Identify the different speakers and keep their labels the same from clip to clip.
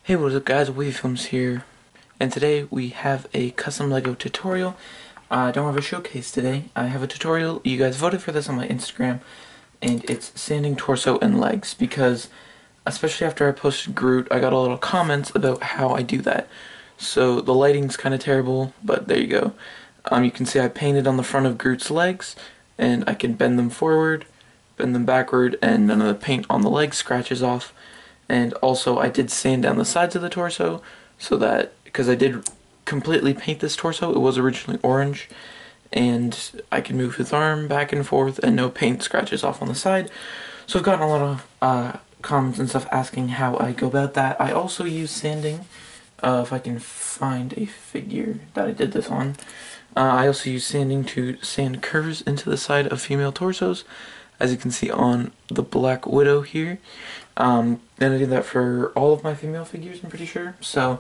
Speaker 1: Hey, what is up guys, Wavy Films here, and today we have a custom LEGO tutorial. I don't have a showcase today, I have a tutorial. You guys voted for this on my Instagram, and it's sanding torso and legs, because especially after I posted Groot, I got a lot of comments about how I do that. So the lighting's kind of terrible, but there you go. You can see I painted on the front of Groot's legs, and I can bend them forward, bend them backward, and none of the paint on the legs scratches off. And also I did sand down the sides of the torso so that, because I did completely paint this torso, it was originally orange, and I can move his arm back and forth and no paint scratches off on the side. So I've gotten a lot of comments and stuff asking how I go about that. I also use sanding, if I can find a figure that I did this on. I also use sanding to sand curves into the side of female torsos, as you can see on the Black Widow here. And I did that for all of my female figures, I'm pretty sure. So,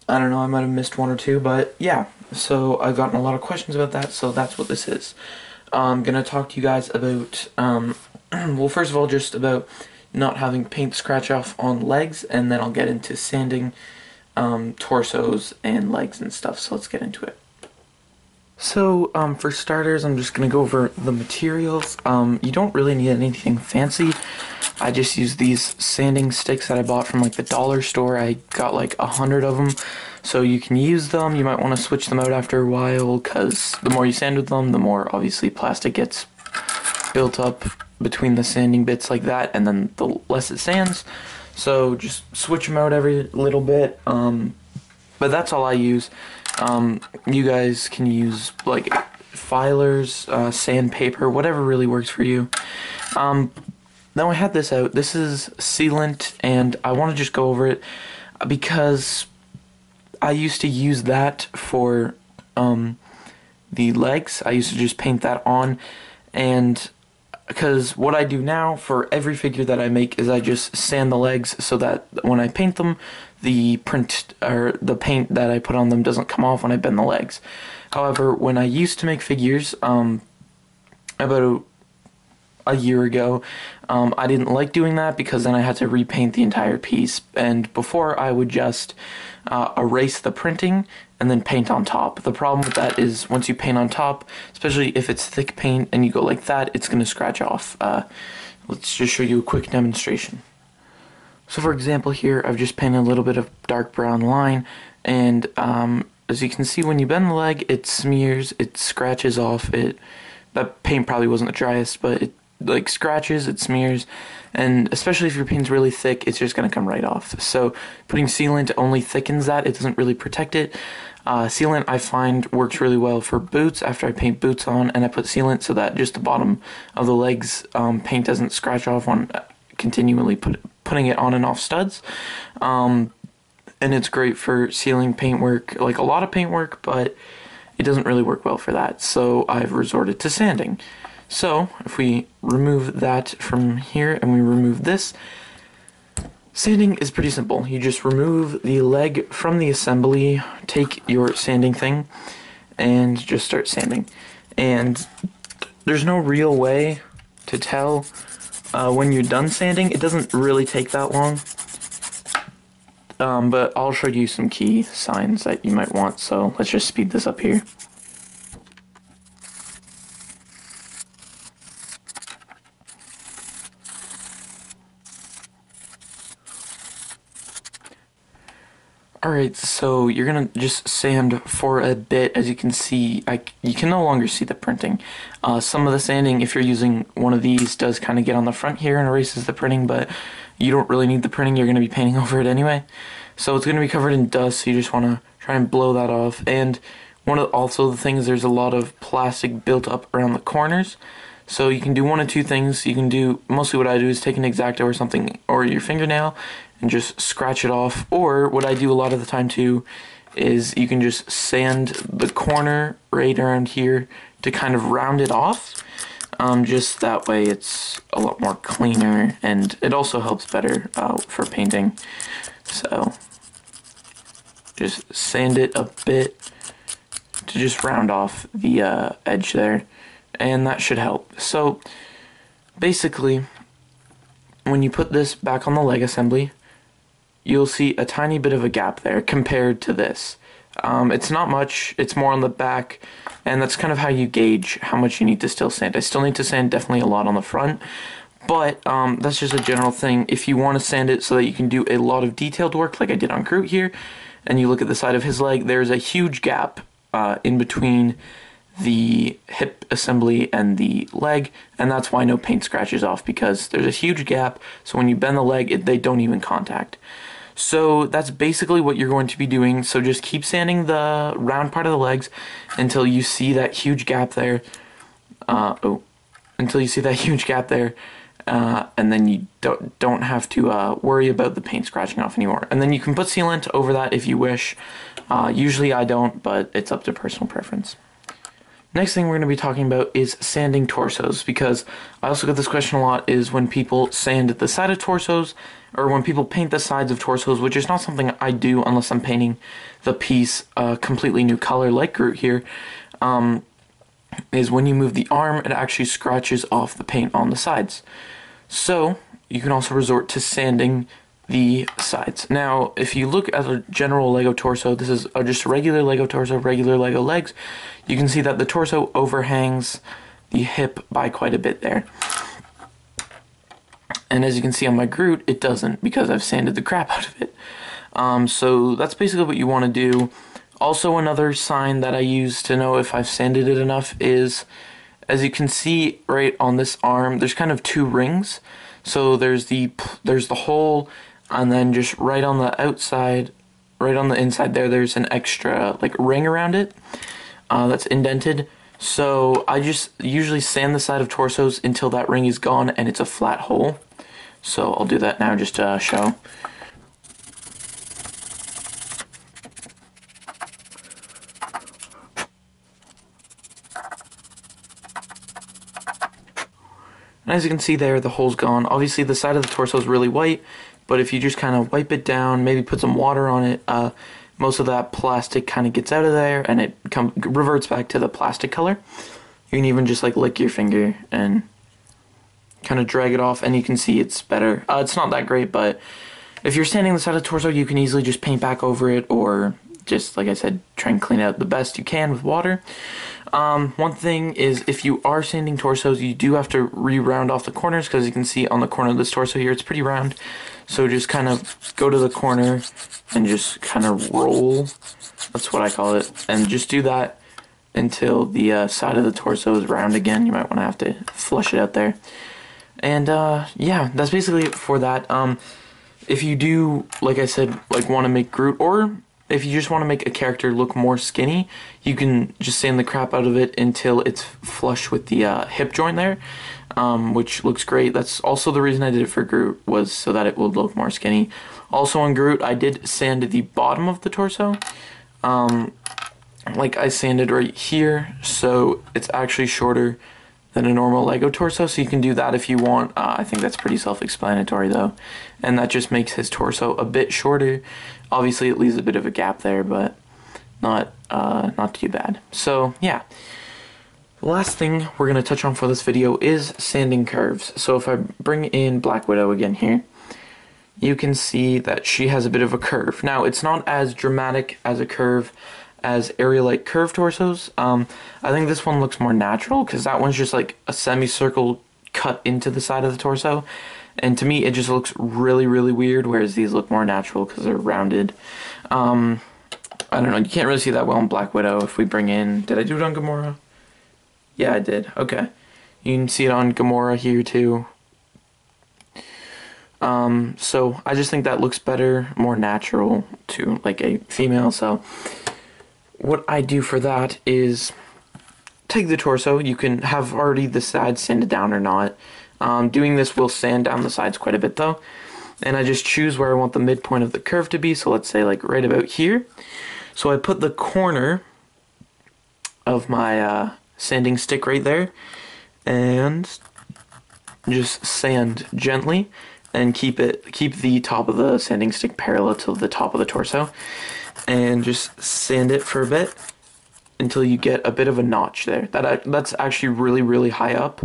Speaker 1: I don't know, I might have missed one or two, but yeah. So, I've gotten a lot of questions about that, so that's what this is. I'm gonna talk to you guys about, well, first of all, just about not having paint scratch off on legs, and then I'll get into sanding torsos and legs and stuff, so let's get into it. So, for starters, I'm just gonna go over the materials. You don't really need anything fancy. I just use these sanding sticks that I bought from like the dollar store. I got like 100 of them, so you can use them. You might want to switch them out after a while, because the more you sand with them, the more obviously plastic gets built up between the sanding bits like that, and then the less it sands. So just switch them out every little bit. But that's all I use. You guys can use like filers, sandpaper, whatever really works for you. Now I had this out. This is sealant, and I want to just go over it because I used to use that for the legs. I used to just paint that on, and because what I do now for every figure that I make is I just sand the legs so that when I paint them, the print or the paint that I put on them doesn't come off when I bend the legs. However, when I used to make figures, about a year ago, I didn't like doing that because then I had to repaint the entire piece, and before I would just erase the printing and then paint on top. The problem with that is once you paint on top, especially if it's thick paint and you go like that, it's going to scratch off. Let's just show you a quick demonstration. So for example here, I've just painted a little bit of dark brown line, and as you can see, when you bend the leg, it smears, it scratches off. That paint probably wasn't the driest, but it like scratches, it smears, and especially if your paint's really thick, it's just going to come right off. So putting sealant only thickens that, it doesn't really protect it. Sealant I find works really well for boots after I paint boots on, and I put sealant so that just the bottom of the legs paint doesn't scratch off on continually putting it on and off studs. And it's great for sealing paintwork, like a lot of paintwork, but it doesn't really work well for that, so I've resorted to sanding. So, if we remove that from here and we remove this, sanding is pretty simple. You just remove the leg from the assembly, take your sanding thing, and just start sanding. And there's no real way to tell when you're done sanding. It doesn't really take that long. But I'll show you some key signs that you might want, so let's just speed this up here. Alright, so you're gonna just sand for a bit. As you can see, you can no longer see the printing. Some of the sanding, if you're using one of these, does kind of get on the front here and erases the printing, but you don't really need the printing, you're going to be painting over it anyway. So it's going to be covered in dust, so you just want to try and blow that off. And also the thing is, there's a lot of plastic built up around the corners. So you can do one of two things. You can do, mostly what I do is take an X-Acto or something, or your fingernail, and just scratch it off. Or what I do a lot of the time too is you can just sand the corner right around here to kind of round it off. Just that way it's a lot more cleaner, and it also helps better for painting. So just sand it a bit to just round off the edge there, and that should help. So basically, when you put this back on the leg assembly, you'll see a tiny bit of a gap there compared to this. It's not much, it's more on the back, and that's kind of how you gauge how much you need to still sand. I still need to sand definitely a lot on the front, but that's just a general thing. If you want to sand it so that you can do a lot of detailed work like I did on Groot here, and you look at the side of his leg, there's a huge gap in between the hip assembly and the leg, and that's why no paint scratches off, because there's a huge gap, so when you bend the leg, they don't even contact. So that's basically what you're going to be doing. So just keep sanding the round part of the legs until you see that huge gap there. Until you see that huge gap there, and then you don't have to worry about the paint scratching off anymore. And then you can put sealant over that if you wish. Usually I don't, but it's up to personal preference. Next thing we're going to be talking about is sanding torsos, because I also get this question a lot, is when people sand the side of torsos, or when people paint the sides of torsos, which is not something I do unless I'm painting the piece a completely new color like Groot here, is when you move the arm, it actually scratches off the paint on the sides. So you can also resort to sanding the sides. Now, if you look at a general Lego torso, this is just a regular Lego torso, regular Lego legs, you can see that the torso overhangs the hip by quite a bit there. And as you can see on my Groot, it doesn't, because I've sanded the crap out of it. So that's basically what you want to do. Also, another sign that I use to know if I've sanded it enough is, as you can see right on this arm, there's kind of two rings. So there's the hole, and then just right on the outside, right on the inside there's an extra like ring around it that's indented. So I just usually sand the side of torsos until that ring is gone and it's a flat hole. So I'll do that now just to show. And as you can see there, the hole's gone. Obviously the side of the torso is really white, but if you just kind of wipe it down, maybe put some water on it, most of that plastic kind of gets out of there and it reverts back to the plastic color. You can even just like lick your finger and kind of drag it off, and you can see it's better. It's not that great, but if you're sanding the side of the torso, you can easily just paint back over it, or just, like I said, try and clean it out the best you can with water. One thing is, if you are sanding torsos, you do have to re-round off the corners, because you can see on the corner of this torso here, it's pretty round. So just kind of go to the corner and just kind of roll, that's what I call it, and just do that until the side of the torso is round again. You might want to have to flush it out there. And yeah, that's basically it for that. If you do, like I said, like want to make Groot, or if you just want to make a character look more skinny, you can just sand the crap out of it until it's flush with the hip joint there, which looks great. That's also the reason I did it for Groot, was so that it would look more skinny. Also on Groot, I did sand the bottom of the torso. Like I sanded right here, so it's actually shorter than a normal Lego torso, so you can do that if you want. I think that's pretty self-explanatory though, and that just makes his torso a bit shorter. Obviously it leaves a bit of a gap there, but not too bad. So yeah, the last thing we're going to touch on for this video is sanding curves. So if I bring in Black Widow again here, you can see that she has a bit of a curve. Now it's not as dramatic as a curve as Aerialite curved torsos. I think this one looks more natural, because that one's just like a semicircle cut into the side of the torso, and to me it just looks really weird, whereas these look more natural because they're rounded. I don't know, you can't really see that well in Black Widow. If we bring in, did I do it on Gamora? Yeah, I did. Okay, you can see it on Gamora here too. So I just think that looks better, more natural to like a female. So what I do for that is take the torso. You can have already the sides sanded down or not. Doing this will sand down the sides quite a bit though. And I just choose where I want the midpoint of the curve to be. So let's say like right about here. So I put the corner of my sanding stick right there and just sand gently and keep the top of the sanding stick parallel to the top of the torso. And just sand it for a bit until you get a bit of a notch there. That's actually really high up.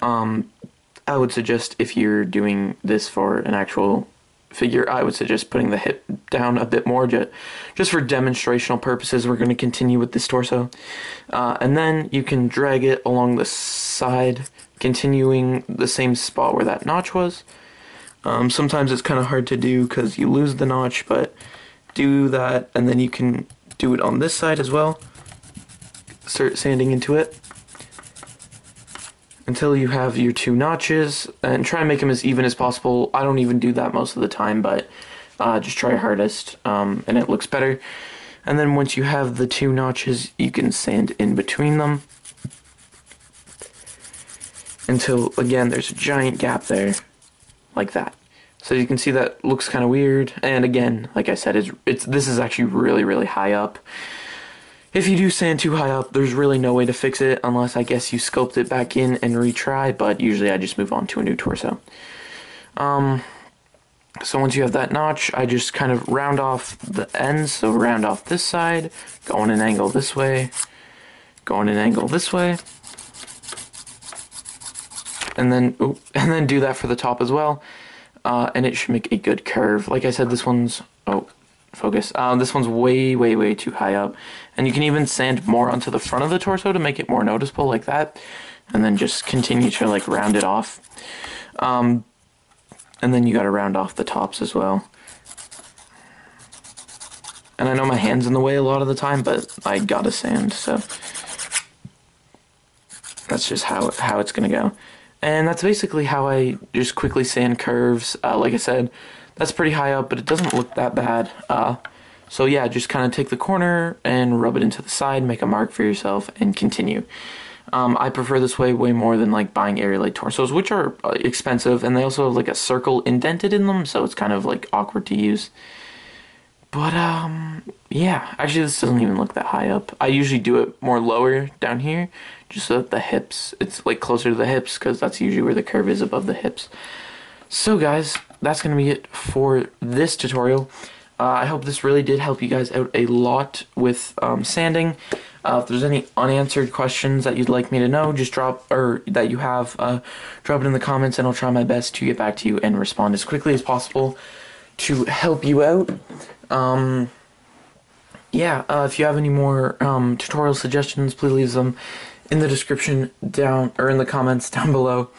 Speaker 1: I would suggest, if you're doing this for an actual figure, I would suggest putting the hip down a bit more, just for demonstrational purposes. We're going to continue with this torso. And then you can drag it along the side, continuing the same spot where that notch was. Sometimes it's kind of hard to do because you lose the notch, but do that, and then you can do it on this side as well. Start sanding into it until you have your 2 notches, and try and make them as even as possible. I don't even do that most of the time, but just try your hardest, and it looks better. And then once you have the 2 notches, you can sand in between them until, again, there's a giant gap there, like that. So you can see that looks kind of weird, and again, like I said, this is actually really, really high up. If you do sand too high up, there's really no way to fix it, unless I guess you sculpt it back in and retry, but usually I just move on to a new torso. So once you have that notch, I just kind of round off the ends, so round off this side, go on an angle this way, go on an angle this way, and then do that for the top as well, and it should make a good curve. Like I said, this one's, focus. This one's way, way, way too high up. And you can even sand more onto the front of the torso to make it more noticeable, like that. And then just continue to, like, round it off. And then you gotta round off the tops as well. And I know my hand's in the way a lot of the time, but I gotta sand, so that's just how it's gonna go. And that's basically how I just quickly sand curves. Like I said, that's pretty high up, but it doesn't look that bad. So yeah, just kind of take the corner and rub it into the side, make a mark for yourself, and continue. I prefer this way more than like buying Aerolite torsos, which are expensive, and they also have like a circle indented in them, so it's kind of like awkward to use. But yeah, actually this doesn't even look that high up. I usually do it more lower down here, just so that the hips, it's like closer to the hips, because that's usually where the curve is, above the hips. So guys, that's going to be it for this tutorial. I hope this really did help you guys out a lot with sanding. If there's any unanswered questions that you'd like me to know, just drop it in the comments, and I'll try my best to get back to you and respond as quickly as possible to help you out. If you have any more tutorial suggestions, please leave them in the description down, or in the comments down below,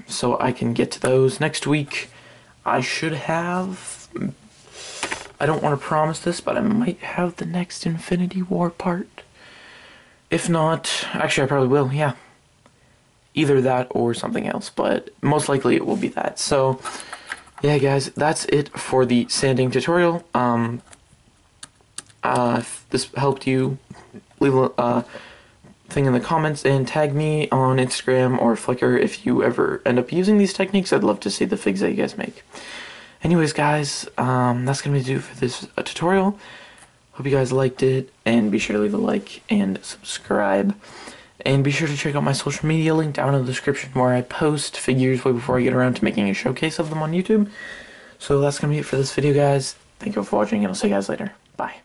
Speaker 1: so I can get to those. Next week I should have, I don't want to promise this, but I might have the next Infinity War part. If not, actually I probably will, yeah. Either that or something else, but most likely it will be that. So yeah guys, that's it for the sanding tutorial. If this helped you, leave a thing in the comments and tag me on Instagram or Flickr if you ever end up using these techniques. I'd love to see the figs that you guys make. Anyways guys, that's gonna be it for this tutorial. Hope you guys liked it, and be sure to leave a like and subscribe. And be sure to check out my social media link down in the description, where I post figures way before I get around to making a showcase of them on YouTube. So that's gonna be it for this video guys. Thank you for watching, and I'll see you guys later. Bye.